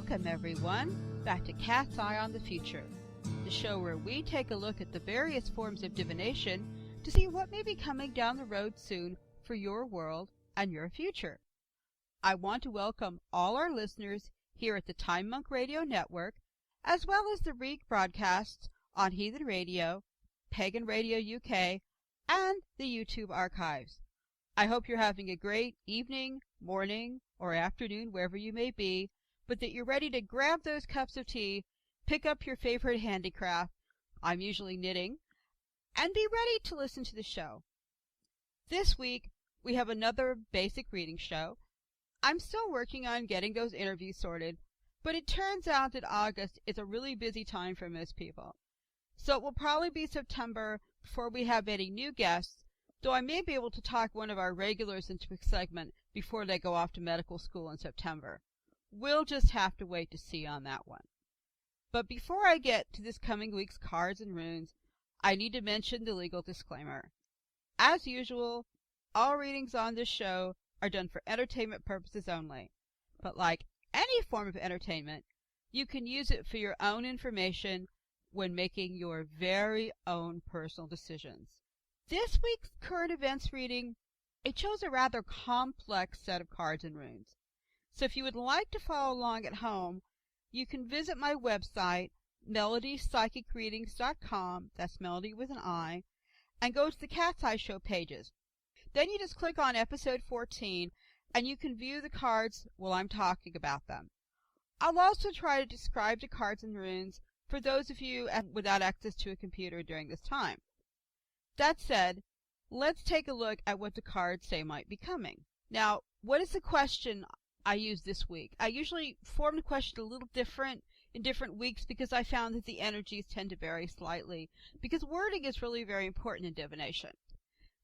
Welcome, everyone, back to Cat's Eye on the Future, the show where we take a look at the various forms of divination to see what may be coming down the road soon for your world and your future. I want to welcome all our listeners here at the Time Monk Radio Network, as well as the rebroadcasts on Heathen Radio, Pagan Radio UK, and the YouTube archives. I hope you're having a great evening, morning, or afternoon, wherever you may be, but that you're ready to grab those cups of tea, pick up your favorite handicraft, I'm usually knitting, and be ready to listen to the show. This week, we have another basic reading show. I'm still working on getting those interviews sorted, but it turns out that August is a really busy time for most people. So it will probably be September before we have any new guests, though I may be able to talk one of our regulars into a segment before they go off to medical school in September. We'll just have to wait to see on that one. But before I get to this coming week's cards and runes, I need to mention the legal disclaimer. As usual, all readings on this show are done for entertainment purposes only. But like any form of entertainment, you can use it for your own information when making your very own personal decisions. This week's current events reading, it chose a rather complex set of cards and runes. So if you would like to follow along at home, you can visit my website, melodipsychicreadings.com, that's Melody with an I, and go to the Cat's Eye Show pages. Then you just click on episode 14, and you can view the cards while I'm talking about them. I'll also try to describe the cards and runes for those of you without access to a computer during this time. That said, let's take a look at what the cards say might be coming. Now, what is the question I used this week? I usually form the question a little different in different weeks because I found that the energies tend to vary slightly, because wording is really very important in divination.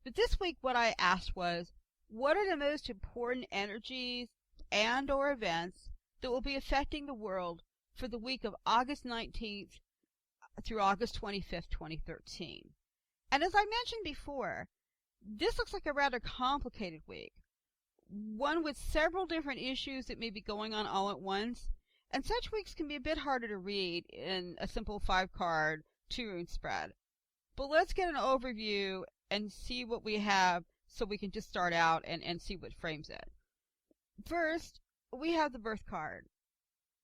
But this week what I asked was, what are the most important energies and or events that will be affecting the world for the week of August 19th through August 25th, 2013? And as I mentioned before, this looks like a rather complicated week. One with several different issues that may be going on all at once, and such weeks can be a bit harder to read in a simple 5-card, 2-rune spread. But let's get an overview and see what we have so we can just start out and see what frames it. First, we have the birth card.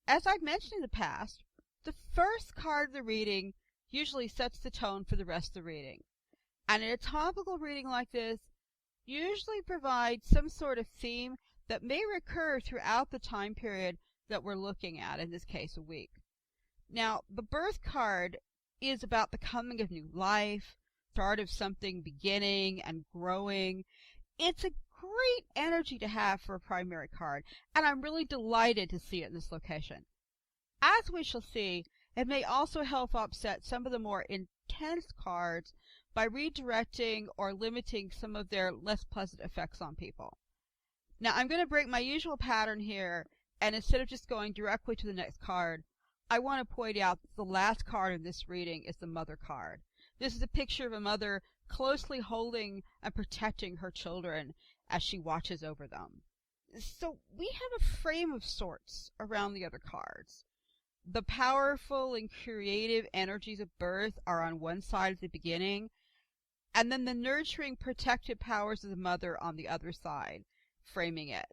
As I've mentioned in the past, the first card of the reading usually sets the tone for the rest of the reading. And in a topical reading like this, usually provides some sort of theme that may recur throughout the time period that we're looking at, in this case a week. Now, the birth card is about the coming of new life, start of something beginning and growing. It's a great energy to have for a primary card, and I'm really delighted to see it in this location. As we shall see, it may also help offset some of the more intense cards by redirecting or limiting some of their less pleasant effects on people. Now, I'm going to break my usual pattern here, and instead of just going directly to the next card, I want to point out that the last card in this reading is the mother card. This is a picture of a mother closely holding and protecting her children as she watches over them. So we have a frame of sorts around the other cards. The powerful and creative energies of birth are on one side at the beginning, and then the nurturing, protective powers of the mother on the other side, framing it.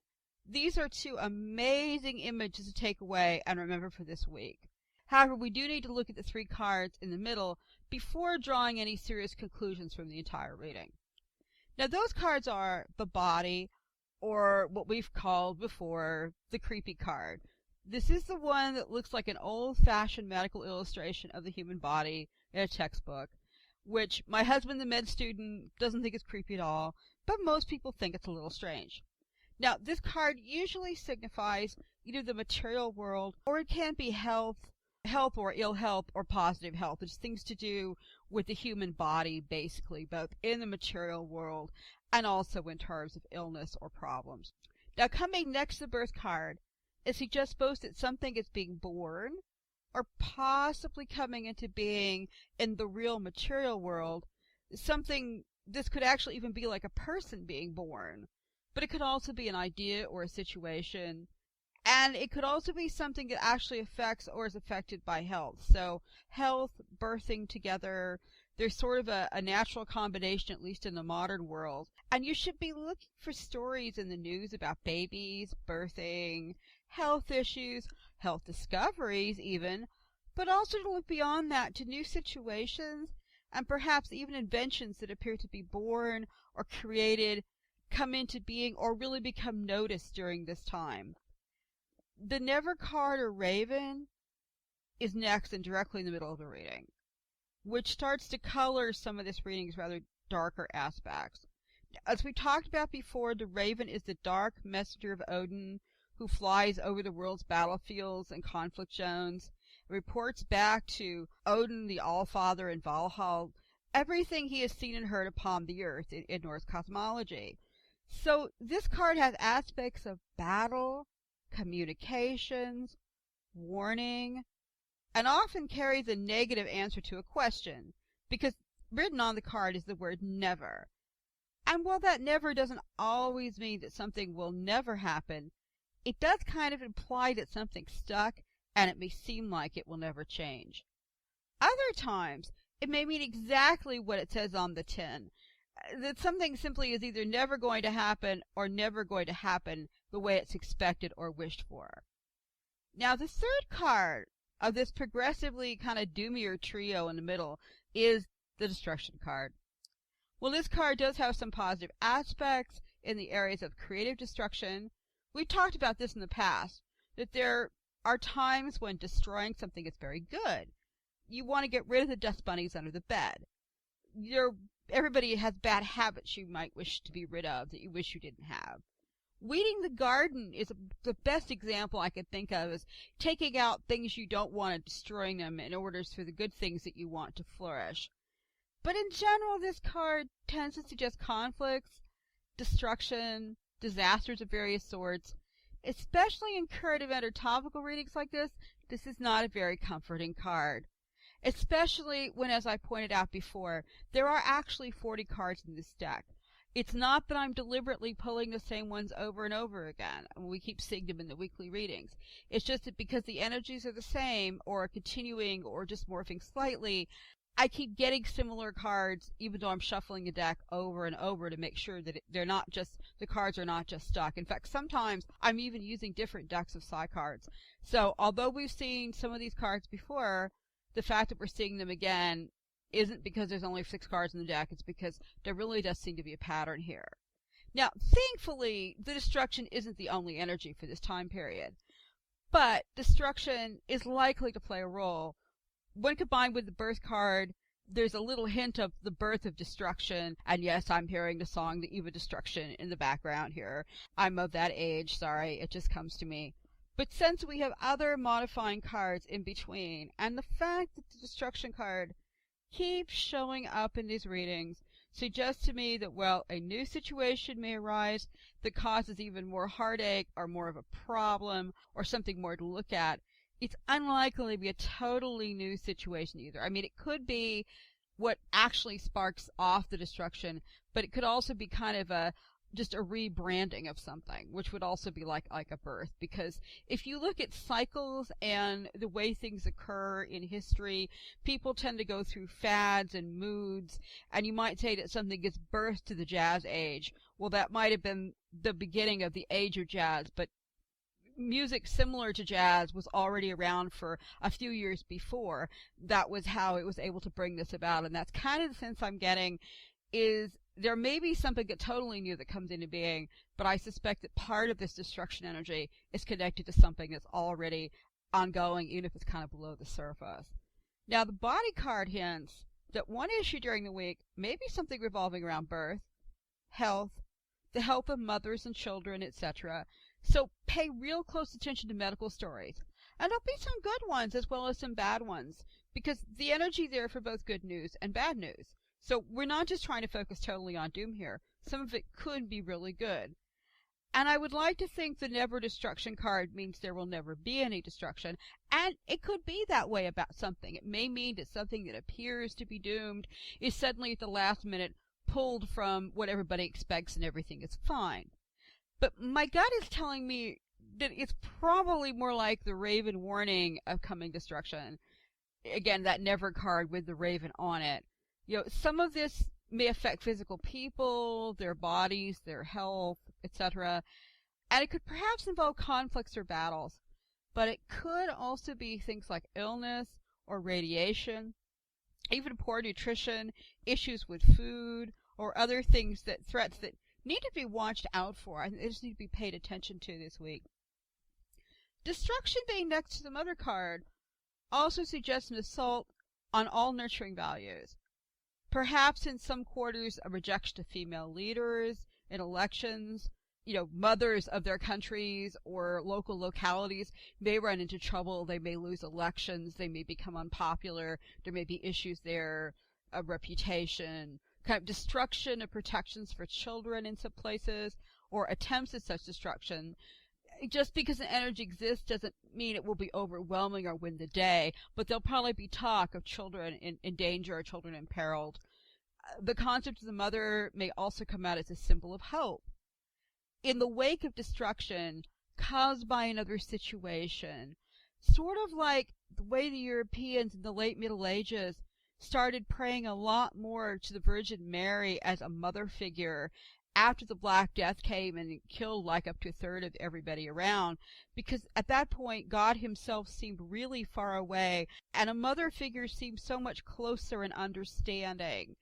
These are two amazing images to take away and remember for this week. However, we do need to look at the 3 cards in the middle before drawing any serious conclusions from the entire reading. Now, those cards are the body, or what we've called before the creepy card. This is the one that looks like an old-fashioned medical illustration of the human body in a textbook, which my husband, the med student, doesn't think is creepy at all, but most people think it's a little strange. Now, this card usually signifies either the material world, or it can be health or ill health, or positive health. It's things to do with the human body, basically, both in the material world and also in terms of illness or problems. Now, coming next to the birth card, it suggests both that something is being born, or possibly coming into being in the real material world. This could actually even be like a person being born, but it could also be an idea or a situation. And it could also be something that actually affects or is affected by health. So health, birthing together, there's sort of a natural combination, at least in the modern world. And you should be looking for stories in the news about babies, birthing, health issues, health discoveries even, but also to look beyond that to new situations and perhaps even inventions that appear to be born or created, come into being, or really become noticed during this time. The Never card or Raven is next and directly in the middle of the reading, which starts to color some of this reading's rather darker aspects. As we talked about before, the Raven is the dark messenger of Odin who flies over the world's battlefields and conflict zones, reports back to Odin, the Allfather, in Valhalla, everything he has seen and heard upon the earth in Norse cosmology. So this card has aspects of battle, communications, warning, and often carries a negative answer to a question, because written on the card is the word never. And while that never doesn't always mean that something will never happen, it does kind of imply that something's stuck and it may seem like it will never change. Other times, it may mean exactly what it says on the tin, that something simply is either never going to happen or never going to happen the way it's expected or wished for. Now, the third card of this progressively kind of doomier trio in the middle is the Destruction card. Well, this card does have some positive aspects in the areas of creative destruction. We've talked about this in the past, that there are times when destroying something is very good. You want to get rid of the dust bunnies under the bed. Everybody has bad habits you might wish to be rid of that you wish you didn't have. Weeding the garden is the best example I could think of, as taking out things you don't want and destroying them in order for the good things that you want to flourish. But in general, this card tends to suggest conflicts, destruction, disasters of various sorts. Especially in current event or topical readings like this, this is not a very comforting card. Especially when, as I pointed out before, there are actually 40 cards in this deck. It's not that I'm deliberately pulling the same ones over and over again, and we keep seeing them in the weekly readings. It's just that because the energies are the same, or continuing, or just morphing slightly, I keep getting similar cards, even though I'm shuffling the deck over and over to make sure that the cards are not just stuck. In fact, sometimes I'm even using different decks of psi cards. So, although we've seen some of these cards before, the fact that we're seeing them again isn't because there's only 6 cards in the deck. It's because there really does seem to be a pattern here. Now, thankfully, the destruction isn't the only energy for this time period. But destruction is likely to play a role. When combined with the birth card, there's a little hint of the birth of destruction. And yes, I'm hearing the song The Eve of Destruction in the background here. I'm of that age, sorry, it just comes to me. But since we have other modifying cards in between, and the fact that the destruction card keeps showing up in these readings suggests to me that, well, a new situation may arise that causes even more heartache or more of a problem or something more to look at. It's unlikely to be a totally new situation either. I mean, it could be what actually sparks off the destruction, but it could also be kind of just a rebranding of something, which would also be like a birth. Because if you look at cycles and the way things occur in history, people tend to go through fads and moods, and you might say that something gives birth to the jazz age. Well, that might have been the beginning of the age of jazz, but music similar to jazz was already around for a few years before. That was how it was able to bring this about, and that's kind of the sense I'm getting, is there may be something that totally new that comes into being, but I suspect that part of this destruction energy is connected to something that's already ongoing, even if it's kind of below the surface. Now, the body card hints that one issue during the week may be something revolving around birth, health, the health of mothers and children, etc. So pay real close attention to medical stories. And there'll be some good ones as well as some bad ones, because the energy there for both good news and bad news. So we're not just trying to focus totally on doom here. Some of it could be really good. And I would like to think the never destruction card means there will never be any destruction. And it could be that way about something. It may mean that something that appears to be doomed is suddenly at the last minute pulled from what everybody expects and everything is fine. But my gut is telling me that it's probably more like the Raven warning of coming destruction. Again, that Never card with the Raven on it. Some of this may affect physical people, their bodies, their health, etc. And it could perhaps involve conflicts or battles. But it could also be things like illness or radiation, even poor nutrition, issues with food, or other threats that need to be watched out for. I think they just need to be paid attention to this week. Destruction being next to the Mother card also suggests an assault on all nurturing values. Perhaps in some quarters a rejection of female leaders in elections. Mothers of their countries or local localities may run into trouble. They may lose elections. They may become unpopular. There may be issues there, a reputation, kind of destruction of protections for children in some places, or attempts at such destruction. Just because an energy exists doesn't mean it will be overwhelming or win the day, but there'll probably be talk of children in danger or children imperiled. The concept of the Mother may also come out as a symbol of hope. In the wake of destruction caused by another situation, sort of like the way the Europeans in the late Middle Ages started praying a lot more to the Virgin Mary as a mother figure after the Black Death came and killed like up to a third of everybody around, because at that point God himself seemed really far away and a mother figure seemed so much closer in understanding.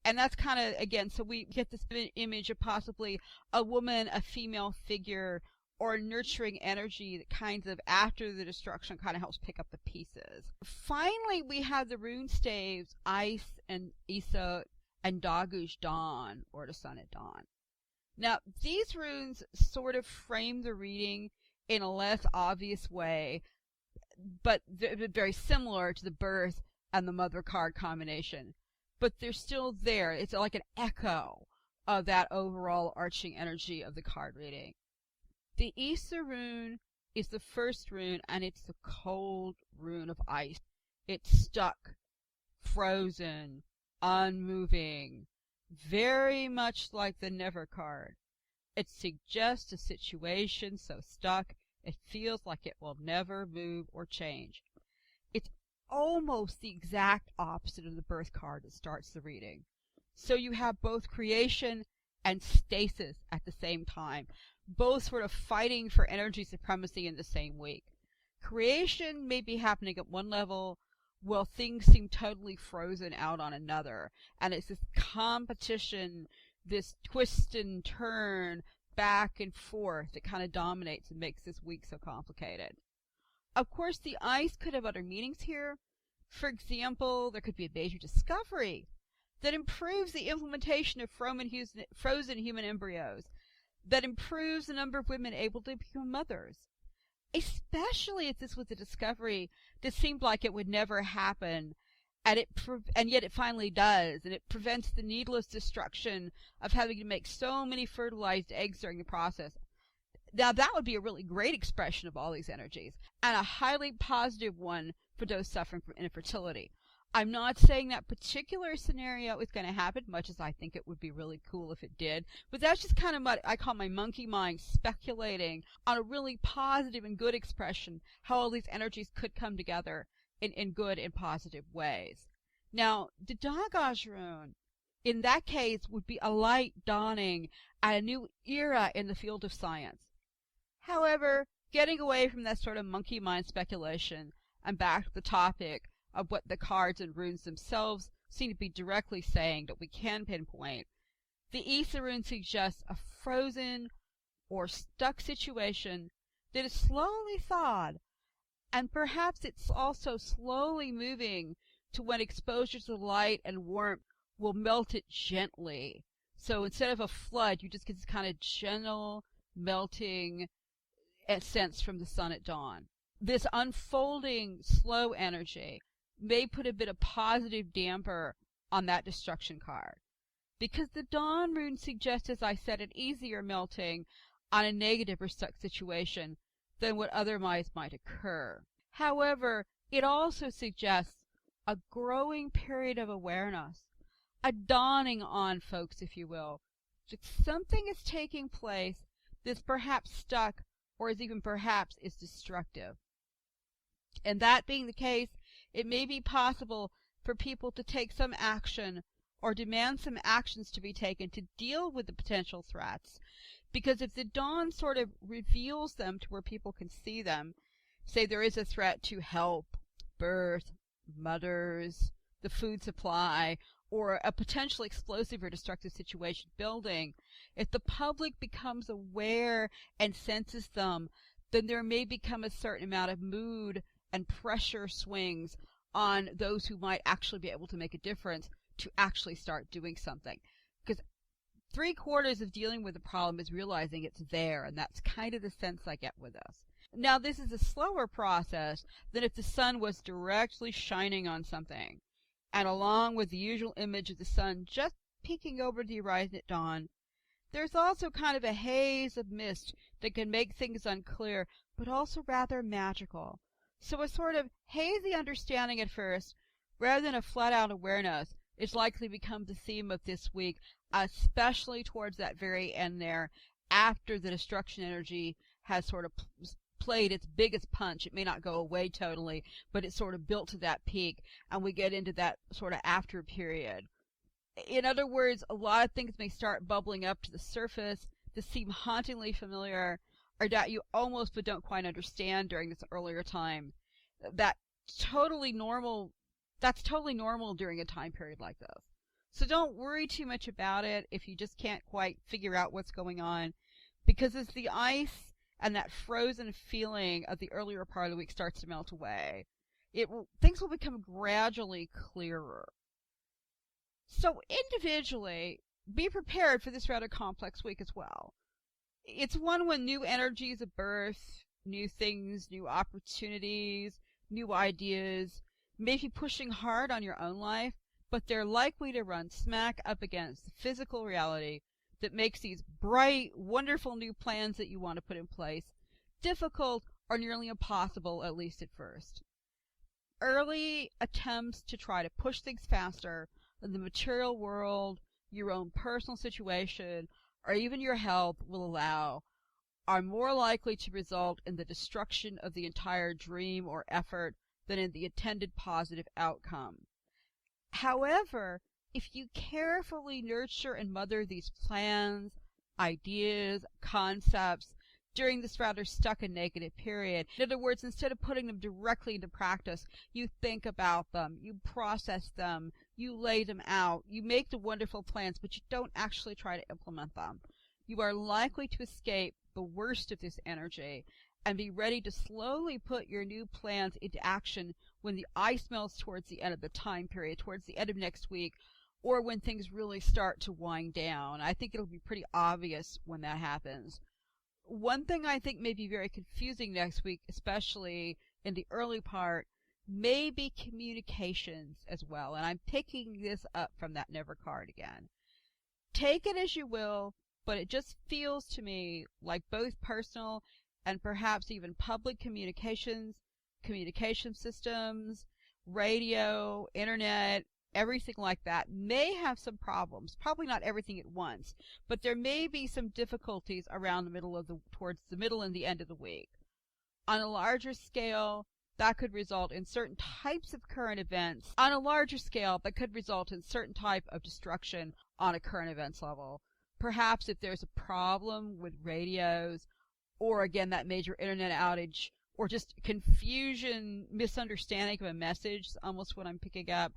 And that's kind of, again, so we get this image of possibly a woman, a female figure, or nurturing energy that kind of, after the destruction, kind of helps pick up the pieces. Finally, we have the rune staves, Ice and Isot and Daguj Dawn, or the Sun at Dawn. Now, these runes sort of frame the reading in a less obvious way, but they're very similar to the Birth and the Mother card combination. But they're still there. It's like an echo of that overall arching energy of the card reading. The Isa rune is the first rune, and it's the cold rune of ice. It's stuck, frozen, unmoving, very much like the Never card. It suggests a situation so stuck it feels like it will never move or change. It's almost the exact opposite of the Birth card that starts the reading. So you have both creation and stasis at the same time, both sort of fighting for energy supremacy in the same week. Creation may be happening at one level, while things seem totally frozen out on another. And it's this competition, this twist and turn, back and forth that kind of dominates and makes this week so complicated. Of course, the ice could have other meanings here. For example, there could be a major discovery that improves the implementation of frozen human embryos, that improves the number of women able to become mothers, especially if this was a discovery that seemed like it would never happen, and yet it finally does, and it prevents the needless destruction of having to make so many fertilized eggs during the process. Now, that would be a really great expression of all these energies, and a highly positive one for those suffering from infertility. I'm not saying that particular scenario is going to happen, much as I think it would be really cool if it did, but that's just kind of what I call my monkey mind speculating on a really positive and good expression, how all these energies could come together in good and positive ways. Now, the Daguj rune, in that case, would be a light dawning at a new era in the field of science. However, getting away from that sort of monkey mind speculation and back to the topic of what the cards and runes themselves seem to be directly saying that we can pinpoint, the Isa rune suggests a frozen or stuck situation that is slowly thawed, and perhaps it's also slowly moving to when exposure to light and warmth will melt it gently. So instead of a flood, you just get this kind of gentle melting sense from the sun at dawn. This unfolding slow energy may put a bit of positive damper on that destruction card, because the dawn rune suggests, as I said, an easier melting on a negative or stuck situation than what otherwise might occur. However, it also suggests a growing period of awareness, a dawning on folks, if you will, that something is taking place that's perhaps stuck or is even perhaps is destructive. And that being the case, it may be possible for people to take some action or demand some actions to be taken to deal with the potential threats. Because if the dawn sort of reveals them to where people can see them, say there is a threat to health, birth, mothers, the food supply, or a potentially explosive or destructive situation building, if the public becomes aware and senses them, then there may become a certain amount of mood and pressure swings on those who might actually be able to make a difference to actually start doing something. Because 3/4 of dealing with the problem is realizing it's there, and that's kind of the sense I get with this. Now, this is a slower process than if the sun was directly shining on something, and along with the usual image of the sun just peeking over the horizon at dawn, there's also kind of a haze of mist that can make things unclear, but also rather magical. So a sort of hazy understanding at first, rather than a flat-out awareness, is likely to become the theme of this week, especially towards that very end there, after the destruction energy has sort of played its biggest punch. It may not go away totally, but it's sort of built to that peak, and we get into that sort of after period. In other words, a lot of things may start bubbling up to the surface that seem hauntingly familiar, or that you almost but don't quite understand during this earlier time. That's totally normal during a time period like this. So don't worry too much about it if you just can't quite figure out what's going on, because as the ice and that frozen feeling of the earlier part of the week starts to melt away, things will become gradually clearer. So individually, be prepared for this rather complex week as well. It's one when new energies of birth, new things, new opportunities, new ideas may be pushing hard on your own life, but they're likely to run smack up against the physical reality that makes these bright, wonderful new plans that you want to put in place difficult or nearly impossible, at least at first. Early attempts to try to push things faster in the material world, your own personal situation, or even your health will allow, are more likely to result in the destruction of the entire dream or effort than in the intended positive outcome. However, if you carefully nurture and mother these plans, ideas, concepts during this rather stuck and negative period, in other words, instead of putting them directly into practice, you think about them, you process them, you lay them out, you make the wonderful plans, but you don't actually try to implement them, you are likely to escape the worst of this energy and be ready to slowly put your new plans into action when the ice melts towards the end of the time period, towards the end of next week, or when things really start to wind down. I think it'll be pretty obvious when that happens. One thing I think may be very confusing next week, especially in the early part, may be communications as well. And I'm picking this up from that Never card again. Take it as you will, but it just feels to me like both personal and perhaps even public communication systems, radio, internet, everything like that may have some problems. Probably not everything at once, but there may be some difficulties around towards the middle and the end of the week. On a larger scale, that could result in certain types of current events. On a larger scale, that could result in certain type of destruction on a current events level. Perhaps if there's a problem with radios, or again that major internet outage, or just confusion, misunderstanding of a message, is almost what I'm picking up.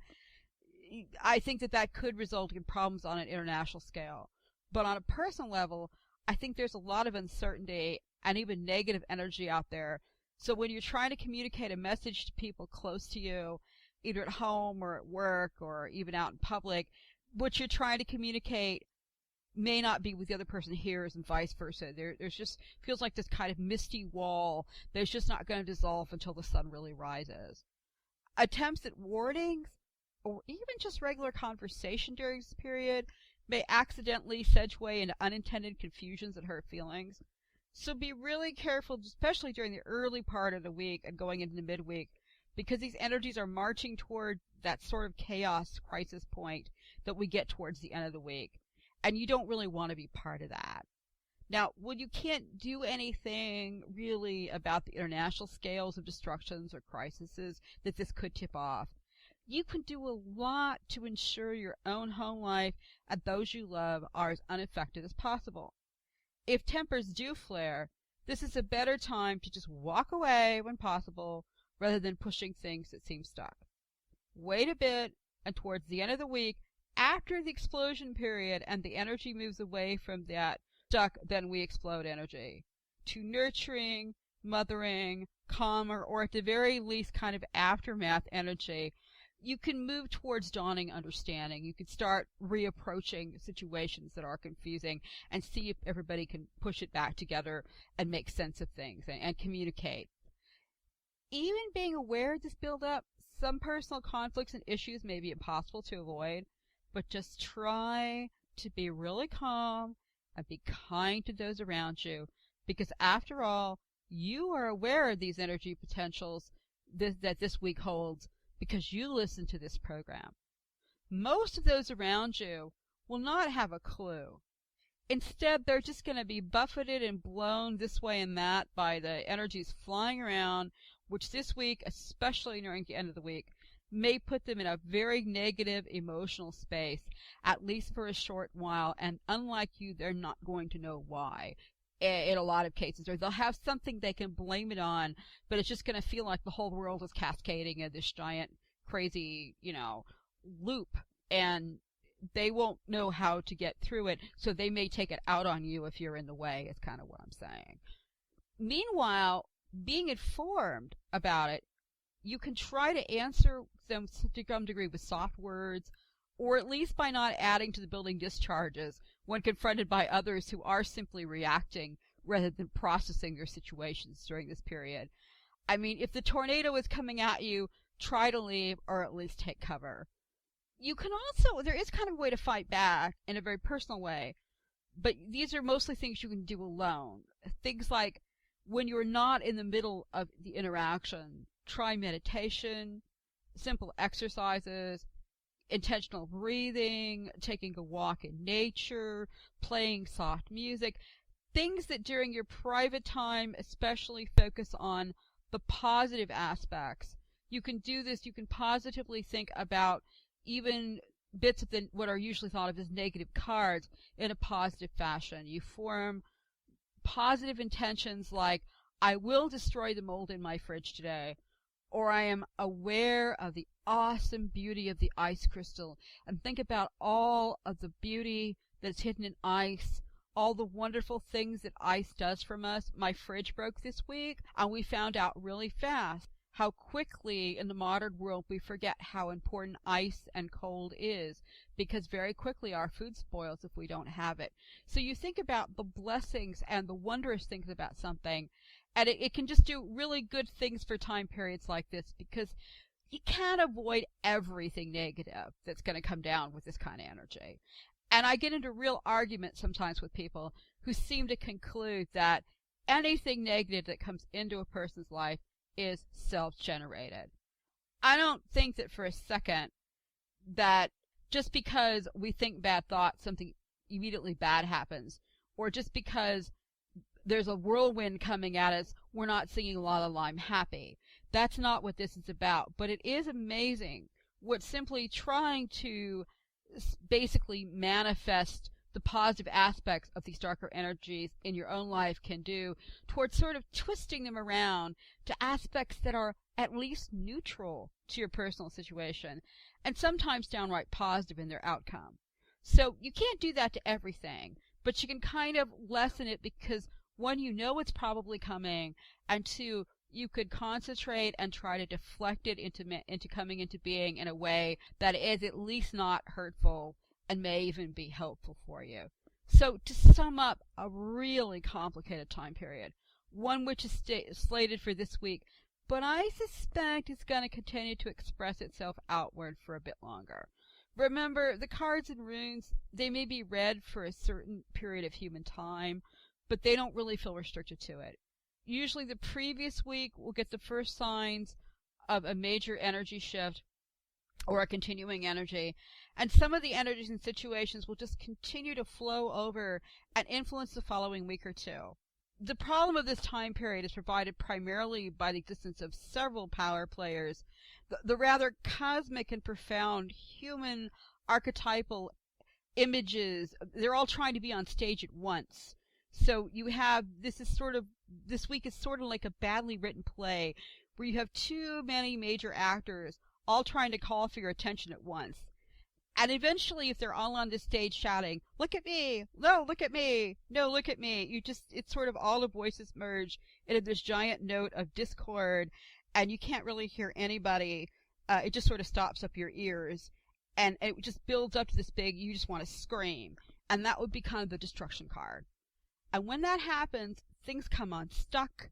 I think that could result in problems on an international scale. But on a personal level, I think there's a lot of uncertainty and even negative energy out there. So when you're trying to communicate a message to people close to you, either at home or at work or even out in public, what you're trying to communicate may not be what the other person hears and vice versa. There's just feels like this kind of misty wall that's just not going to dissolve until the sun really rises. Attempts at warnings or even just regular conversation during this period may accidentally segue into unintended confusions and hurt feelings. So be really careful, especially during the early part of the week and going into the midweek, because these energies are marching toward that sort of chaos crisis point that we get towards the end of the week. And you don't really want to be part of that. Now, when you can't do anything really about the international scales of destructions or crises that this could tip off, you can do a lot to ensure your own home life and those you love are as unaffected as possible. If tempers do flare, this is a better time to just walk away when possible rather than pushing things that seem stuck. Wait a bit, and towards the end of the week, after the explosion period and the energy moves away from that stuck, then we explode energy, to nurturing, mothering, calmer, or at the very least kind of aftermath energy, you can move towards dawning understanding. You can start reapproaching situations that are confusing and see if everybody can push it back together and make sense of things and communicate. Even being aware of this buildup, some personal conflicts and issues may be impossible to avoid, but just try to be really calm and be kind to those around you, because after all, you are aware of these energy potentials that this week holds because you listen to this program. Most of those around you will not have a clue. Instead, they're just going to be buffeted and blown this way and that by the energies flying around, which this week, especially during the end of the week, may put them in a very negative emotional space, at least for a short while, and unlike you, they're not going to know why in a lot of cases, or they'll have something they can blame it on, but it's just going to feel like the whole world is cascading in this giant, crazy, loop, and they won't know how to get through it, so they may take it out on you if you're in the way, is kind of what I'm saying. Meanwhile, being informed about it, you can try to answer them to some degree with soft words, or at least by not adding to the building discharges when confronted by others who are simply reacting rather than processing their situations during this period. I mean, if the tornado is coming at you, try to leave or at least take cover. You can also, there is kind of a way to fight back in a very personal way, but these are mostly things you can do alone. Things like when you're not in the middle of the interaction, try meditation, simple exercises, intentional breathing, taking a walk in nature, playing soft music, things that during your private time especially focus on the positive aspects. You can do this, you can positively think about even bits of what are usually thought of as negative cards in a positive fashion. You form positive intentions like, I will destroy the mold in my fridge today, or I am aware of the awesome beauty of the ice crystal, and think about all of the beauty that's hidden in ice, all the wonderful things that ice does from us. My fridge broke this week, and we found out really fast how quickly in the modern world we forget how important ice and cold is, because very quickly our food spoils if we don't have it. So you think about the blessings and the wondrous things about something, and it can just do really good things for time periods like this, because you can't avoid everything negative that's going to come down with this kind of energy. And I get into real arguments sometimes with people who seem to conclude that anything negative that comes into a person's life is self-generated. I don't think that for a second that just because we think bad thoughts, something immediately bad happens, or just because there's a whirlwind coming at us, we're not singing La La La, I'm happy. That's not what this is about. But it is amazing what simply trying to basically manifest the positive aspects of these darker energies in your own life can do towards sort of twisting them around to aspects that are at least neutral to your personal situation, and sometimes downright positive in their outcome. So you can't do that to everything, but you can kind of lessen it because, one, you know it's probably coming, and two, you could concentrate and try to deflect it into coming into being in a way that is at least not hurtful and may even be helpful for you. So to sum up a really complicated time period, one which is slated for this week, but I suspect it's going to continue to express itself outward for a bit longer. Remember, the cards and runes, they may be read for a certain period of human time, but they don't really feel restricted to it. Usually the previous week we'll get the first signs of a major energy shift or a continuing energy. And some of the energies and situations will just continue to flow over and influence the following week or two. The problem of this time period is provided primarily by the existence of several power players. The rather cosmic and profound human archetypal images, they're all trying to be on stage at once. So you have, this week is sort of like a badly written play where you have too many major actors all trying to call for your attention at once. And eventually, if they're all on the stage shouting, "Look at me! No, look at me! No, look at me!" it's sort of all the voices merge into this giant note of discord, and you can't really hear anybody. It just sort of stops up your ears, and it just builds up to this big, you just want to scream. And that would be kind of the destruction card. And when that happens, things come unstuck.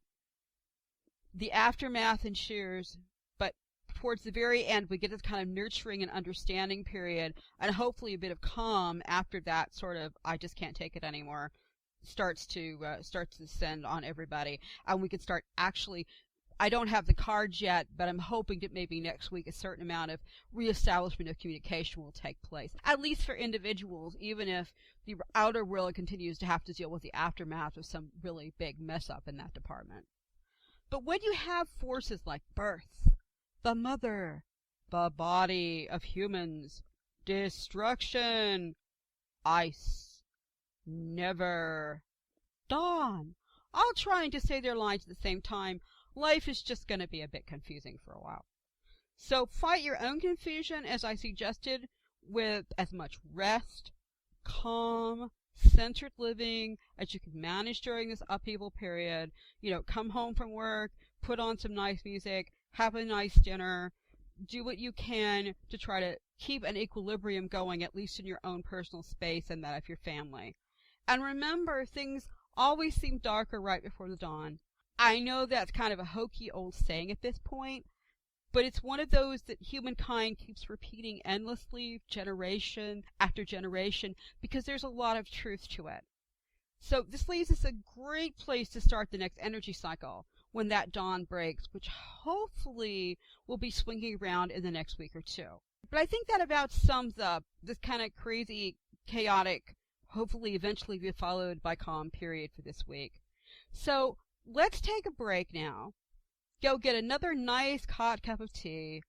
The aftermath ensures, but towards the very end, we get this kind of nurturing and understanding period, and hopefully a bit of calm after that sort of, I just can't take it anymore, starts to descend on everybody. And we can start actually, I don't have the cards yet, but I'm hoping that maybe next week a certain amount of reestablishment of communication will take place, at least for individuals, even if the outer world continues to have to deal with the aftermath of some really big mess up in that department. But when you have forces like birth, the mother, the body of humans, destruction, ice, never, dawn, all trying to say their lines at the same time, life is just going to be a bit confusing for a while. So fight your own confusion, as I suggested, with as much rest, calm, centered living as you can manage during this upheaval period. Come home from work, put on some nice music, have a nice dinner, do what you can to try to keep an equilibrium going, at least in your own personal space and that of your family. And remember, things always seem darker right before the dawn. I know that's kind of a hokey old saying at this point, but it's one of those that humankind keeps repeating endlessly, generation after generation, because there's a lot of truth to it. So this leaves us a great place to start the next energy cycle when that dawn breaks, which hopefully will be swinging around in the next week or two. But I think that about sums up this kind of crazy, chaotic, hopefully eventually be followed by calm period for this week. So let's take a break now, go get another nice hot cup of tea,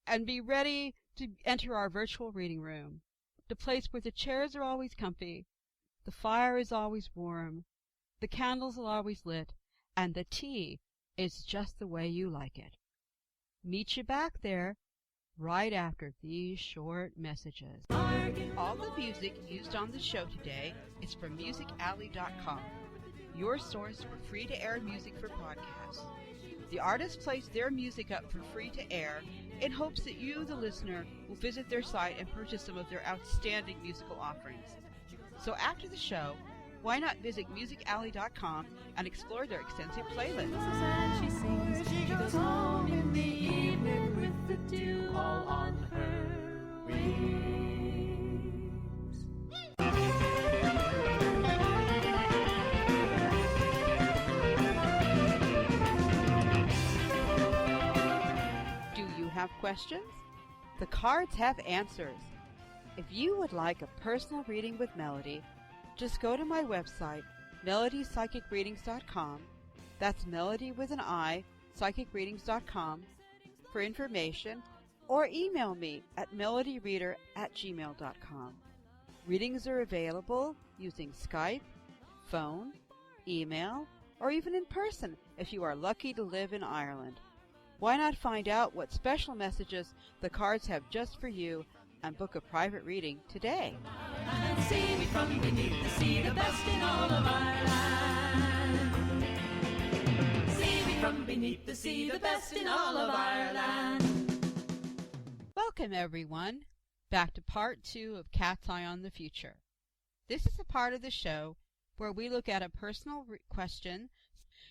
and be ready to enter our virtual reading room, the place where the chairs are always comfy, the fire is always warm, the candles are always lit, and the tea is just the way you like it. Meet you back there right after these short messages. All the music used on the show today is from musicalley.com, your source for free-to-air music for podcasts. The artists place their music up for free to air in hopes that you, the listener, will visit their site and purchase some of their outstanding musical offerings. So after the show, why not visit musicalley.com and explore their extensive playlist? And she sings, she goes home in the evening with the dew all on her wings. Have questions? The cards have answers. If you would like a personal reading with Melody, just go to my website, melodipsychicreadings.com. That's Melody with an I, psychicreadings.com for information, or email me at melodyreader@gmail.com. Readings are available using Skype, phone, email, or even in person if you are lucky to live in Ireland. Why not find out what special messages the cards have just for you and book a private reading today? And see from beneath the sea, the best in all of Ireland. See from beneath the sea, the best in all of Ireland. Welcome, everyone, back to part 2 of Cat's Eye on the Future. This is a part of the show where we look at a personal question.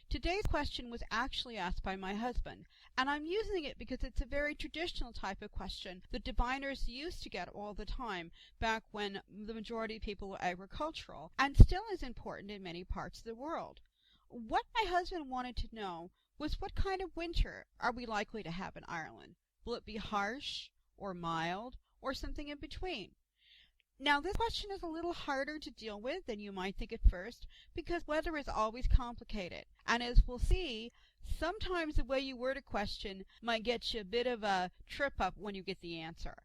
Today's question was actually asked by my husband, and I'm using it because it's a very traditional type of question that diviners used to get all the time back when the majority of people were agricultural, and still is important in many parts of the world. What my husband wanted to know was what kind of winter are we likely to have in Ireland? Will it be harsh or mild, or something in between? Now, this question is a little harder to deal with than you might think at first, because weather is always complicated. And as we'll see, sometimes the way you word a question might get you a bit of a trip up when you get the answer.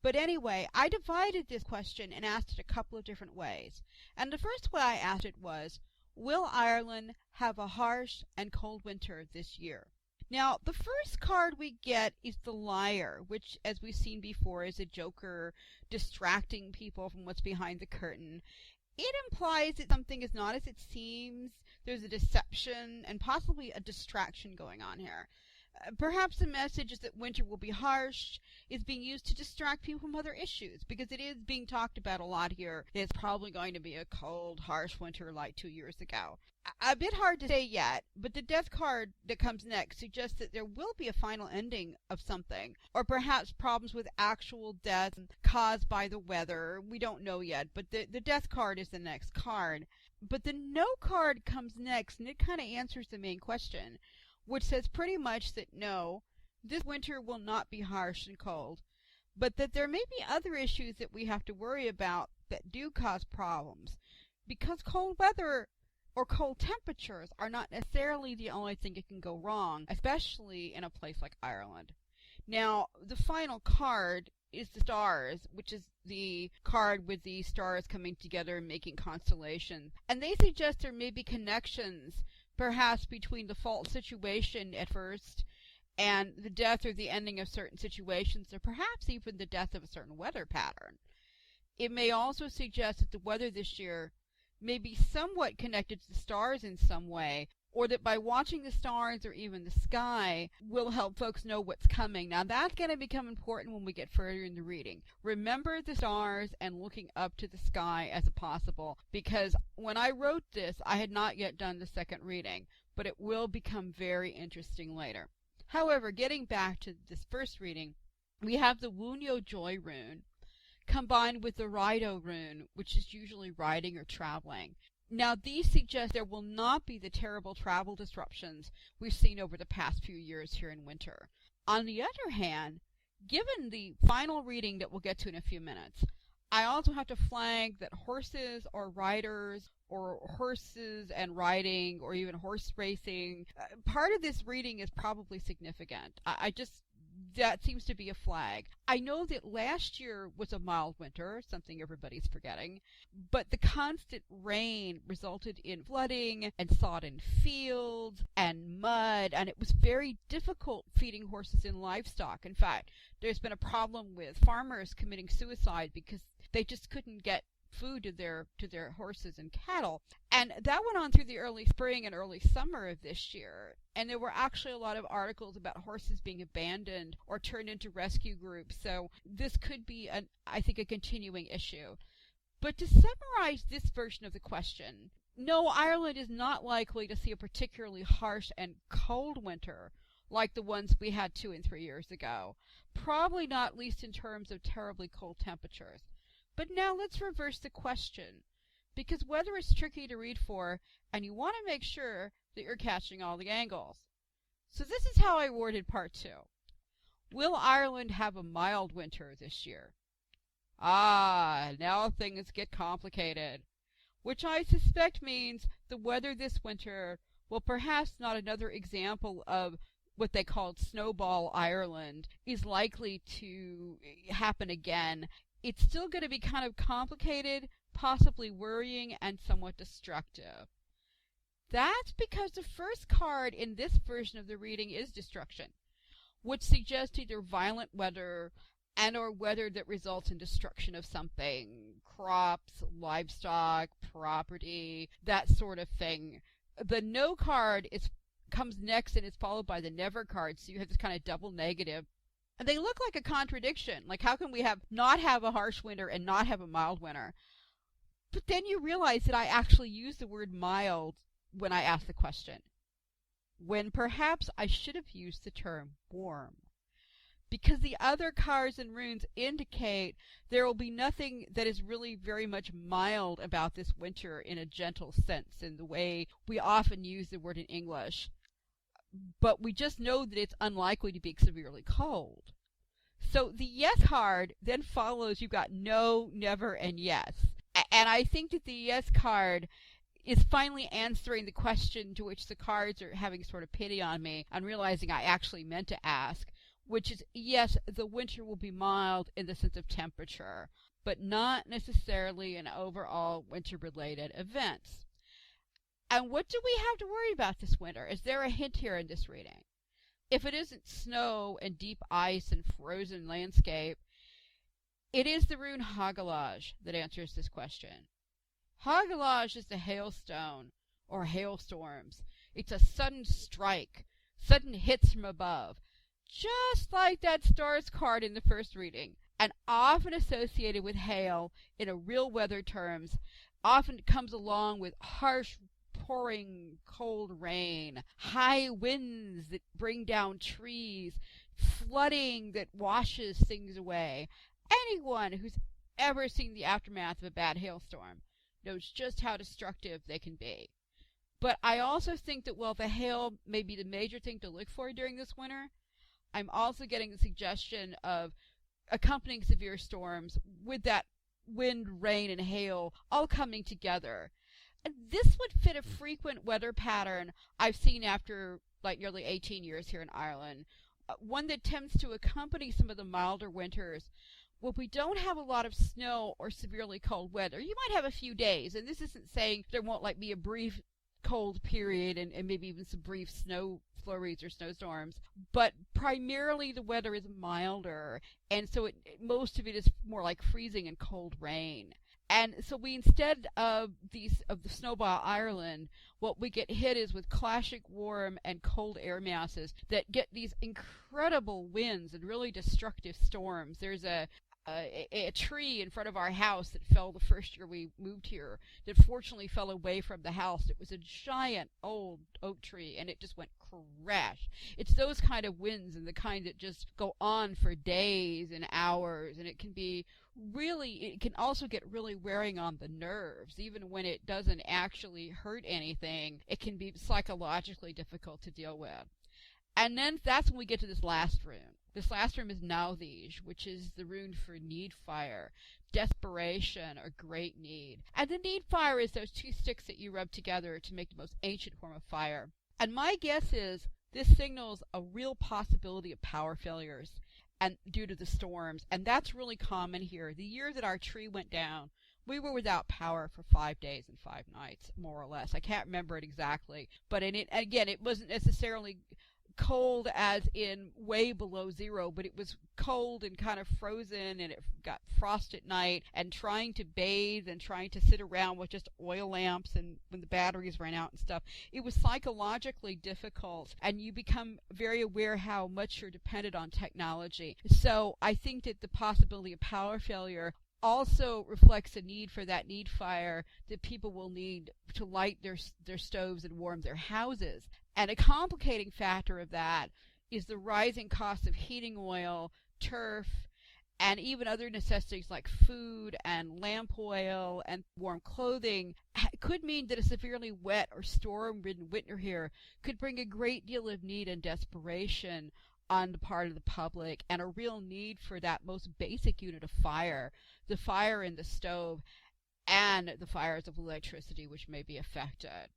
But anyway, I divided this question and asked it a couple of different ways. And the first way I asked it was, will Ireland have a harsh and cold winter this year? Now, the first card we get is the Liar, which, as we've seen before, is a joker distracting people from what's behind the curtain. It implies that something is not as it seems. There's a deception and possibly a distraction going on here. Perhaps the message is that winter will be harsh is being used to distract people from other issues, because it is being talked about a lot here. It's probably going to be a cold, harsh winter like 2 years ago. A bit hard to say yet, but the death card that comes next suggests that there will be a final ending of something, or perhaps problems with actual death caused by the weather. We don't know yet, but the death card is the next card. But the no card comes next, and it kind of answers the main question, which says pretty much that no, this winter will not be harsh and cold, but that there may be other issues that we have to worry about that do cause problems, because cold weather or cold temperatures are not necessarily the only thing that can go wrong, especially in a place like Ireland. Now, the final card is the stars, which is the card with the stars coming together and making constellations, and they suggest there may be connections perhaps between the false situation at first and the death or the ending of certain situations, or perhaps even the death of a certain weather pattern. It may also suggest that the weather this year may be somewhat connected to the stars in some way, or that by watching the stars or even the sky will help folks know what's coming. Now, that's going to become important when we get further in the reading. Remember the stars and looking up to the sky as possible, because when I wrote this, I had not yet done the second reading, but it will become very interesting later. However, getting back to this first reading, we have the Wunyo Joy rune combined with the Rido rune, which is usually riding or traveling. Now, these suggest there will not be the terrible travel disruptions we've seen over the past few years here in winter. On the other hand, given the final reading that we'll get to in a few minutes, I also have to flag that horses or riders or horses and riding or even horse racing, part of this reading is probably significant. That seems to be a flag. I know that last year was a mild winter, something everybody's forgetting, but the constant rain resulted in flooding and sodden fields and mud, and it was very difficult feeding horses and livestock. In fact, there's been a problem with farmers committing suicide because they just couldn't get food to their horses and cattle. And that went on through the early spring and early summer of this year. And there were actually a lot of articles about horses being abandoned or turned into rescue groups. So this could be, I think, a continuing issue. But to summarize this version of the question, no, Ireland is not likely to see a particularly harsh and cold winter like the ones we had 2 and 3 years ago. Probably not, least in terms of terribly cold temperatures. But now let's reverse the question, because weather is tricky to read for, and you want to make sure that you're catching all the angles. So this is how I worded part 2. Will Ireland have a mild winter this year? Now things get complicated, which I suspect means the weather this winter will perhaps not another example of what they called Snowball Ireland is likely to happen again. It's still going to be kind of complicated, possibly worrying, and somewhat destructive. That's because the first card in this version of the reading is destruction, which suggests either violent weather and or weather that results in destruction of something, crops, livestock, property, that sort of thing. The no card comes next and is followed by the never card, so you have this kind of double negative. And they look like a contradiction. Like, how can we not have a harsh winter and not have a mild winter? But then you realize that I actually used the word mild when I asked the question, when perhaps I should have used the term warm. Because the other cards and runes indicate there will be nothing that is really very much mild about this winter in a gentle sense, in the way we often use the word in English. But we just know that it's unlikely to be severely cold. So the yes card then follows. You've got no, never, and yes. And I think that the yes card is finally answering the question to which the cards are having sort of pity on me and realizing I actually meant to ask, which is, yes, the winter will be mild in the sense of temperature, but not necessarily in overall winter-related events. And what do we have to worry about this winter? Is there a hint here in this reading? If it isn't snow and deep ice and frozen landscape, it is the rune Hagalaj that answers this question. Hagalaj is the hailstone, or hailstorms. It's a sudden strike, sudden hits from above, just like that stars card in the first reading, and often associated with hail in a real weather terms, often comes along with harsh, pouring cold rain, high winds that bring down trees, flooding that washes things away. Anyone who's ever seen the aftermath of a bad hailstorm knows just how destructive they can be. But I also think that while the hail may be the major thing to look for during this winter, I'm also getting the suggestion of accompanying severe storms with that wind, rain, and hail all coming together. And this would fit a frequent weather pattern I've seen after like nearly 18 years here in Ireland, one that tends to accompany some of the milder winters. Well, we don't have a lot of snow or severely cold weather. You might have a few days, and this isn't saying there won't like be a brief cold period and maybe even some brief snow flurries or snowstorms, but primarily the weather is milder, and so most of it is more like freezing and cold rain. And so we, instead of the snowball Ireland, what we get hit is with classic warm and cold air masses that get these incredible winds and really destructive storms. There's a tree in front of our house that fell the first year we moved here that fortunately fell away from the house. It was a giant old oak tree, and it just went crash. It's those kind of winds and the kind that just go on for days and hours, and it can also get really wearing on the nerves. Even when it doesn't actually hurt anything, it can be psychologically difficult to deal with. And then that's when we get to this last rune. This last rune is Naudij, which is the rune for need fire, desperation, or great need. And the need fire is those two sticks that you rub together to make the most ancient form of fire. And my guess is this signals a real possibility of power failures and due to the storms, and that's really common here. The year that our tree went down, we were without power for 5 days and 5 nights, more or less. I can't remember it exactly, but again, it wasn't necessarily cold as in way below zero, but it was cold and kind of frozen, and it got frost at night, and trying to bathe and trying to sit around with just oil lamps and when the batteries ran out and stuff, it was psychologically difficult, and you become very aware how much you're dependent on technology. So I think that the possibility of power failure also reflects a need for that need fire that people will need to light their stoves and warm their houses. And a complicating factor of that is the rising cost of heating oil, turf, and even other necessities like food and lamp oil and warm clothing could mean that a severely wet or storm-ridden winter here could bring a great deal of need and desperation on the part of the public, and a real need for that most basic unit of fire, the fire in the stove, and the fires of electricity which may be affected.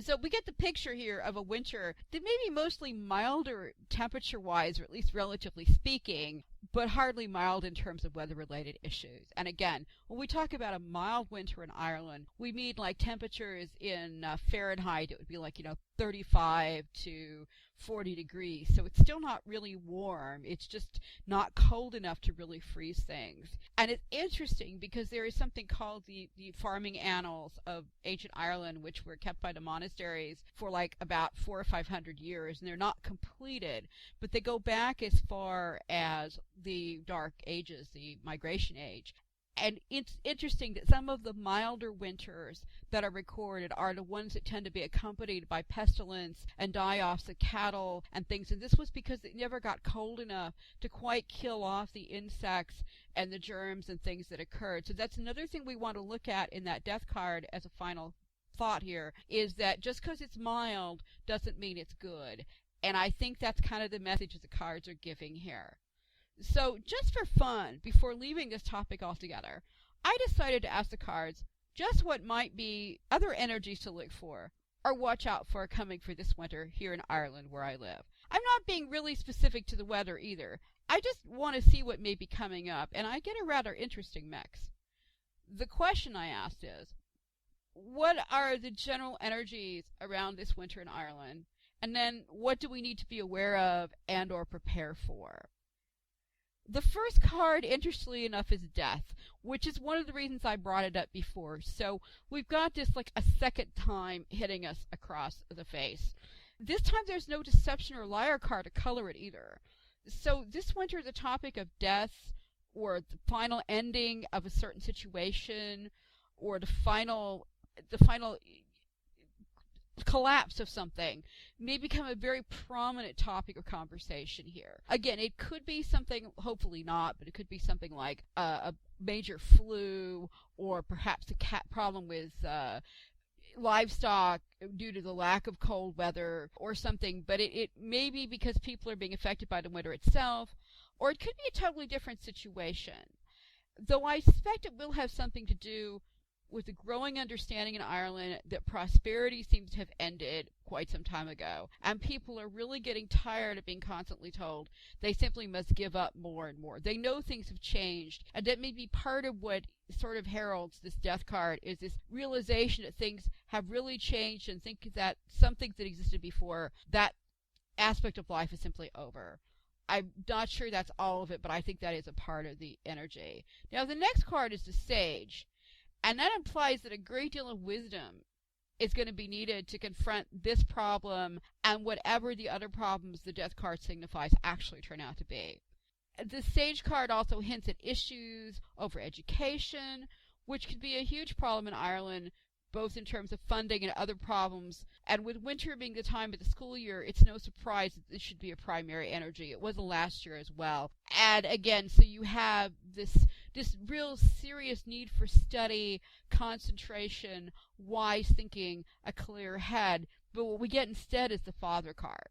So we get the picture here of a winter that may be mostly milder temperature-wise, or at least relatively speaking, but hardly mild in terms of weather-related issues. And again, when we talk about a mild winter in Ireland, we mean like temperatures in Fahrenheit. It would be like, 35 to 40 degrees. So it's still not really warm. It's just not cold enough to really freeze things. And it's interesting because there is something called the farming annals of ancient Ireland, which were kept by the monasteries for like about 400 or 500 years, and they're not completed, but they go back as far as the Dark Ages, the Migration Age. And it's interesting that some of the milder winters that are recorded are the ones that tend to be accompanied by pestilence and die-offs of cattle and things. And this was because it never got cold enough to quite kill off the insects and the germs and things that occurred. So that's another thing we want to look at in that death card as a final thought here, is that just because it's mild doesn't mean it's good. And I think that's kind of the message that the cards are giving here. So just for fun, before leaving this topic altogether, I decided to ask the cards just what might be other energies to look for or watch out for coming for this winter here in Ireland where I live. I'm not being really specific to the weather either. I just want to see what may be coming up, and I get a rather interesting mix. The question I asked is, what are the general energies around this winter in Ireland? And then what do we need to be aware of and or prepare for? The first card, interestingly enough, is death, which is one of the reasons I brought it up before. So we've got this like a second time hitting us across the face. This time there's no deception or liar card to color it either. So this winter the topic of death or the final ending of a certain situation or the final collapse of something may become a very prominent topic of conversation here. Again, it could be something, hopefully not, but it could be something like a major flu or perhaps a cat problem with livestock due to the lack of cold weather or something, but it may be because people are being affected by the winter itself, or it could be a totally different situation. Though I suspect it will have something to do with the growing understanding in Ireland that prosperity seems to have ended quite some time ago, and people are really getting tired of being constantly told they simply must give up more and more. They know things have changed, and that may be part of what sort of heralds this death card, is this realization that things have really changed and think that some things that existed before, that aspect of life is simply over. I'm not sure that's all of it, but I think that is a part of the energy. Now, the next card is the Sage. And that implies that a great deal of wisdom is going to be needed to confront this problem and whatever the other problems the death card signifies actually turn out to be. The Sage card also hints at issues over education, which could be a huge problem in Ireland, both in terms of funding and other problems. And with winter being the time of the school year, it's no surprise that this should be a primary energy. It was last year as well. And again, so you have this real serious need for study, concentration, wise thinking, a clear head. But what we get instead is the Father card.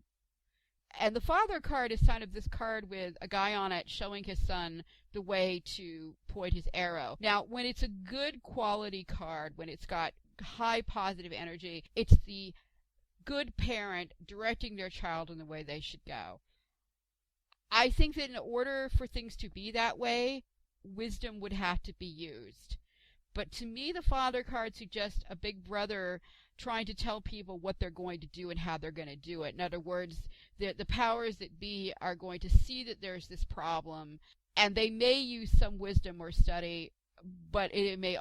And the Father card is kind of this card with a guy on it showing his son the way to point his arrow. Now, when it's a good quality card, when it's got high positive energy, it's the good parent directing their child in the way they should go. I think that in order for things to be that way, wisdom would have to be used. But to me, the Father card suggests a big brother trying to tell people what they're going to do and how they're going to do it. In other words, the powers that be are going to see that there's this problem, and they may use some wisdom or study, but it may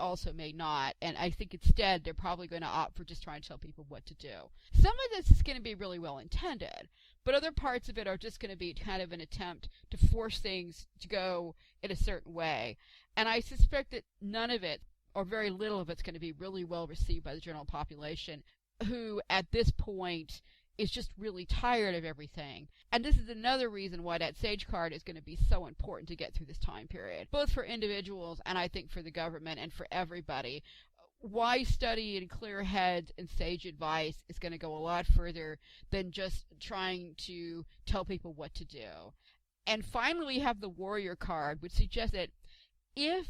not. And I think instead they're probably going to opt for just trying to tell people what to do. Some of this is going to be really well intended, but other parts of it are just going to be kind of an attempt to force things to go in a certain way. And I suspect that none of it, or very little of it's, going to be really well received by the general population, who at this point is just really tired of everything. And this is another reason why that Sage card is going to be so important to get through this time period, both for individuals and I think for the government and for everybody. Wise study and clear heads and sage advice is going to go a lot further than just trying to tell people what to do. And finally, we have the Warrior card, which suggests that if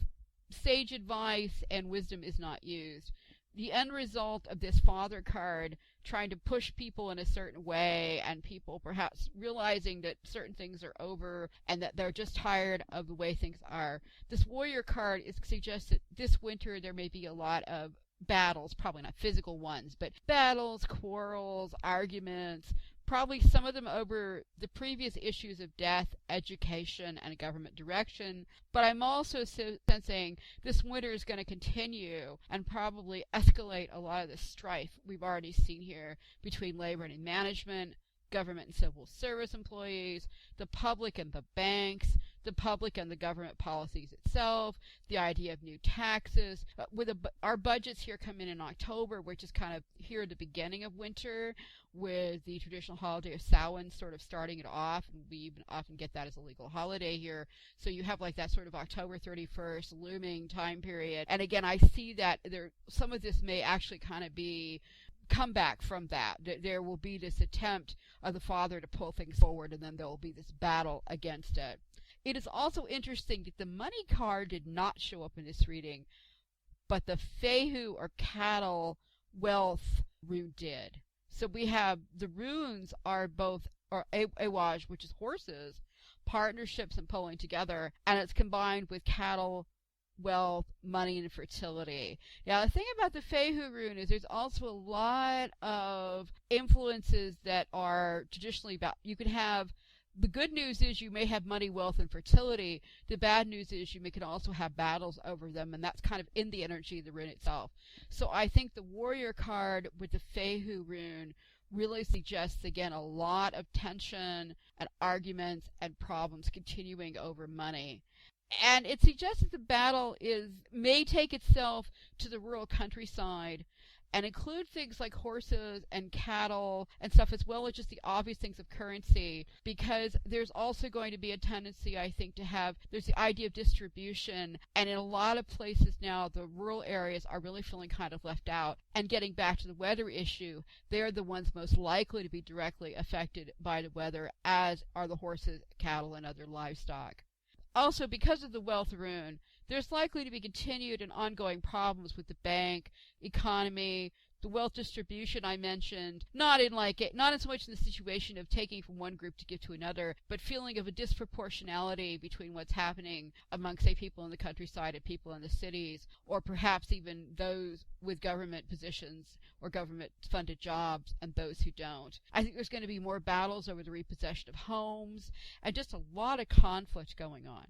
sage advice and wisdom is not used, the end result of this Father card trying to push people in a certain way, and people perhaps realizing that certain things are over and that they're just tired of the way things are. This Warrior card suggests that this winter there may be a lot of battles, probably not physical ones, but battles, quarrels, arguments, probably some of them over the previous issues of death, education, and government direction. But I'm also sensing this winter is going to continue and probably escalate a lot of the strife we've already seen here between labor and management, government and civil service employees, the public and the banks, the public and the government policies itself, the idea of new taxes. Our budgets here come in October, which is kind of here at the beginning of winter, with the traditional holiday of Samhain sort of starting it off, and we even often get that as a legal holiday here. So you have like that sort of October 31st looming time period. And again, I see that some of this may actually kind of be come back from that. There will be this attempt of the Father to pull things forward, and then there will be this battle against it. It is also interesting that the money card did not show up in this reading, but the Fehu or cattle wealth rune did. So we have the runes are both Awaj, which is horses, partnerships and pulling together, and it's combined with cattle, wealth, money, and fertility. Now, the thing about the Fehu rune is there's also a lot of influences that are traditionally about. You can have, the good news is you may have money, wealth, and fertility. The bad news is you can also have battles over them, and that's kind of in the energy of the rune itself. So I think the warrior card with the Fehu rune really suggests, again, a lot of tension and arguments and problems continuing over money. And it suggests that the battle may take itself to the rural countryside and include things like horses and cattle and stuff, as well as just the obvious things of currency, because there's also going to be a tendency, I think, there's the idea of distribution, and in a lot of places now, the rural areas are really feeling kind of left out. And getting back to the weather issue, they're the ones most likely to be directly affected by the weather, as are the horses, cattle, and other livestock. Also, because of the wealth rune, there's likely to be continued and ongoing problems with the bank, economy, the wealth distribution I mentioned, not in so much in the situation of taking from one group to give to another, but feeling of a disproportionality between what's happening among, say, people in the countryside and people in the cities, or perhaps even those with government positions or government-funded jobs and those who don't. I think there's going to be more battles over the repossession of homes and just a lot of conflict going on.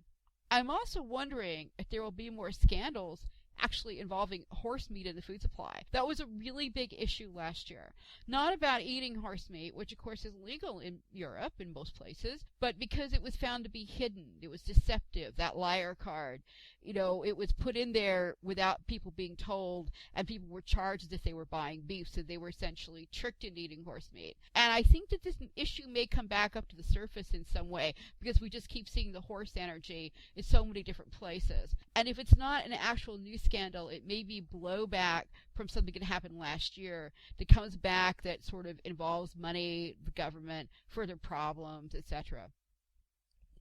I'm also wondering if there will be more scandals actually involving horse meat in the food supply. That was a really big issue last year. Not about eating horse meat, which of course is legal in Europe in most places, but because it was found to be hidden. It was deceptive, that liar card. It was put in there without people being told, and people were charged as if they were buying beef, so they were essentially tricked into eating horse meat. And I think that this issue may come back up to the surface in some way, because we just keep seeing the horse energy in so many different places. And if it's not an actual news scandal, it may be blowback from something that happened last year that comes back that sort of involves money, the government, further problems, etc.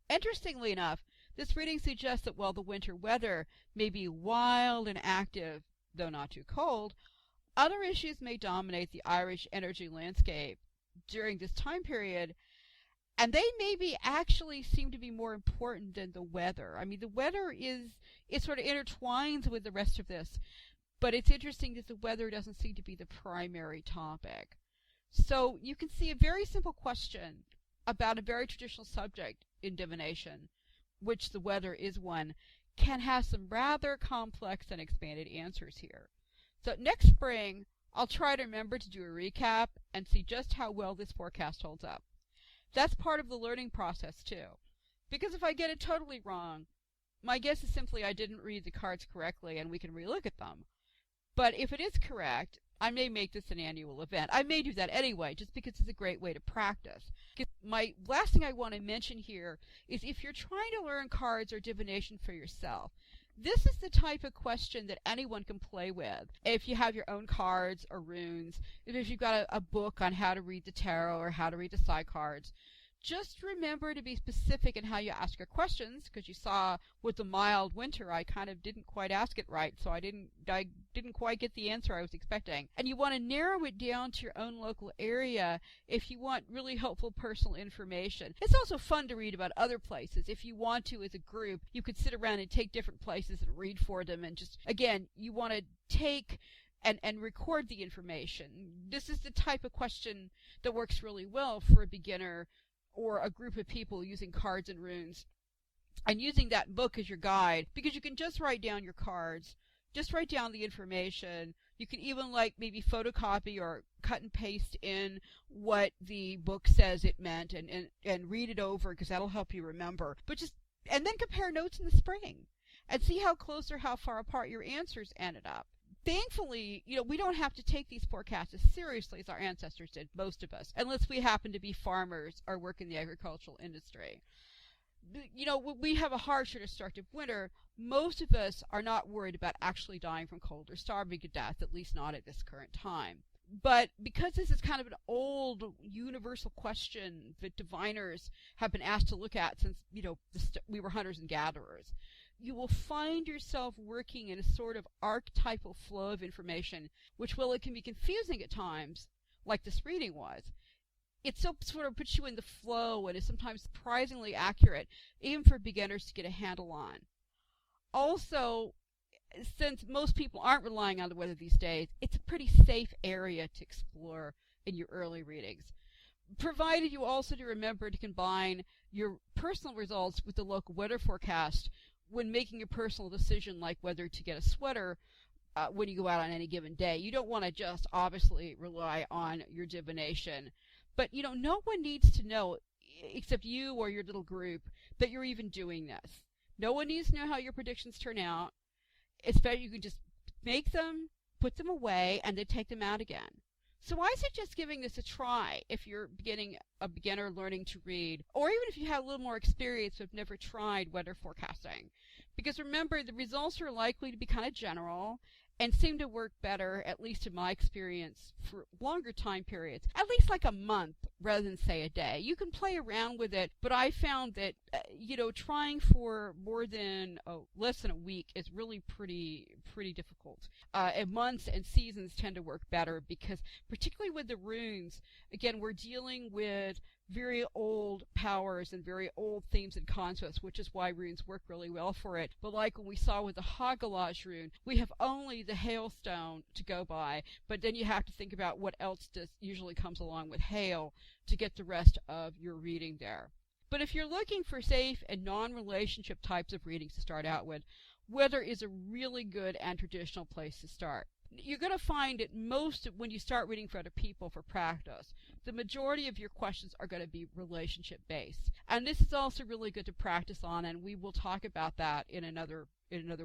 Interestingly enough, this reading suggests that while the winter weather may be wild and active, though not too cold, other issues may dominate the Irish energy landscape during this time period, and they maybe actually seem to be more important than the weather. I mean, the weather it sort of intertwines with the rest of this, but it's interesting that the weather doesn't seem to be the primary topic. So you can see a very simple question about a very traditional subject in divination, which the weather is one, can have some rather complex and expanded answers here. So next spring, I'll try to remember to do a recap and see just how well this forecast holds up. That's part of the learning process, too. Because if I get it totally wrong, my guess is simply I didn't read the cards correctly and we can relook at them. But if it is correct, I may make this an annual event. I may do that anyway, just because it's a great way to practice. My last thing I want to mention here is if you're trying to learn cards or divination for yourself, this is the type of question that anyone can play with. If you have your own cards or runes, if you've got a book on how to read the tarot or how to read the side cards, just remember to be specific in how you ask your questions, because you saw with the mild winter I kind of didn't quite ask it right, so I didn't quite get the answer I was expecting. And you want to narrow it down to your own local area if you want really helpful personal information. It's also fun to read about other places. If you want to, as a group, you could sit around and take different places and read for them, and just, again, you want to take and record the information. This is the type of question that works really well for a beginner or a group of people using cards and runes, and using that book as your guide, because you can just write down your cards, just write down the information. You can even maybe photocopy or cut and paste in what the book says it meant and read it over, because that'll help you remember. And then compare notes in the spring and see how close or how far apart your answers ended up. Thankfully, we don't have to take these forecasts as seriously as our ancestors did, most of us, unless we happen to be farmers or work in the agricultural industry. We have a harsh or destructive winter. Most of us are not worried about actually dying from cold or starving to death, at least not at this current time. But because this is kind of an old universal question that diviners have been asked to look at since, we were hunters and gatherers, you will find yourself working in a sort of archetypal flow of information, which, while it can be confusing at times, like this reading was, it still sort of puts you in the flow and is sometimes surprisingly accurate, even for beginners to get a handle on. Also, since most people aren't relying on the weather these days, it's a pretty safe area to explore in your early readings, provided you also to remember to combine your personal results with the local weather forecast when making a personal decision like whether to get a sweater when you go out on any given day. You don't want to just obviously rely on your divination. But, no one needs to know, except you or your little group, that you're even doing this. No one needs to know how your predictions turn out. Especially, you can just make them, put them away, and then take them out again. So I suggest giving this a try if you're a beginner learning to read, or even if you have a little more experience but have never tried weather forecasting. Because remember, the results are likely to be kind of general and seem to work better, at least in my experience, for longer time periods, at least like a month rather than, say, a day. You can play around with it, but I found that, trying for more than less than a week is really pretty difficult. And months and seasons tend to work better because, particularly with the runes, again, we're dealing with very old powers and very old themes and concepts, which is why runes work really well for it. But like when we saw with the Hagalaz rune, we have only the hailstone to go by, but then you have to think about what else usually comes along with hail to get the rest of your reading there. But if you're looking for safe and non-relationship types of readings to start out with, weather is a really good and traditional place to start. You're going to find that when you start reading for other people for practice, the majority of your questions are going to be relationship-based. And this is also really good to practice on, and we will talk about that in another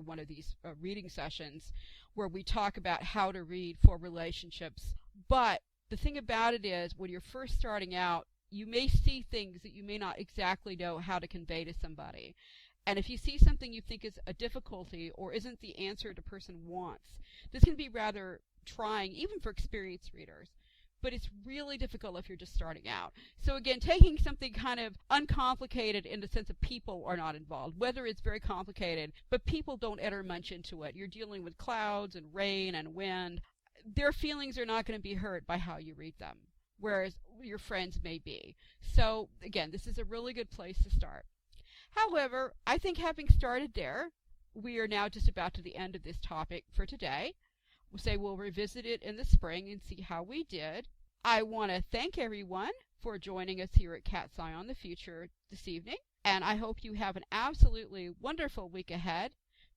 one of these reading sessions where we talk about how to read for relationships. But the thing about it is, when you're first starting out, you may see things that you may not exactly know how to convey to somebody. And if you see something you think is a difficulty or isn't the answer the person wants, this can be rather trying, even for experienced readers. But it's really difficult if you're just starting out. So again, taking something kind of uncomplicated in the sense of people are not involved. Weather is very complicated, but people don't enter much into it. You're dealing with clouds and rain and wind. Their feelings are not going to be hurt by how you read them, whereas your friends may be. So again, this is a really good place to start. However, I think having started there, we are now just about to the end of this topic for today. We'll say we'll revisit it in the spring and see how we did. I want to thank everyone for joining us here at Cat's Eye on the Future this evening, and I hope you have an absolutely wonderful week ahead.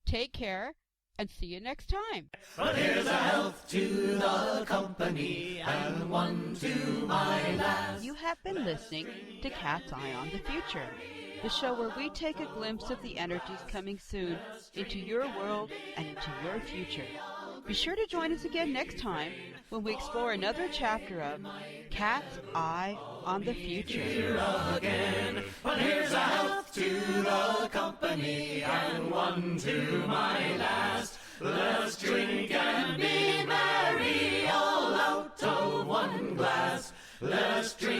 Take care, and see you next time. But here's a health to the company and one to my lass. You have been listening to Cat's Eye on the Future, the show where we take a glimpse of the energies coming soon into your world and into your future. Be sure to join us again next time when we explore another chapter of Cat's Eye on the Future. Again. But here's a health to the company and one to my last. Let's drink and be merry all out of one glass. Let's drink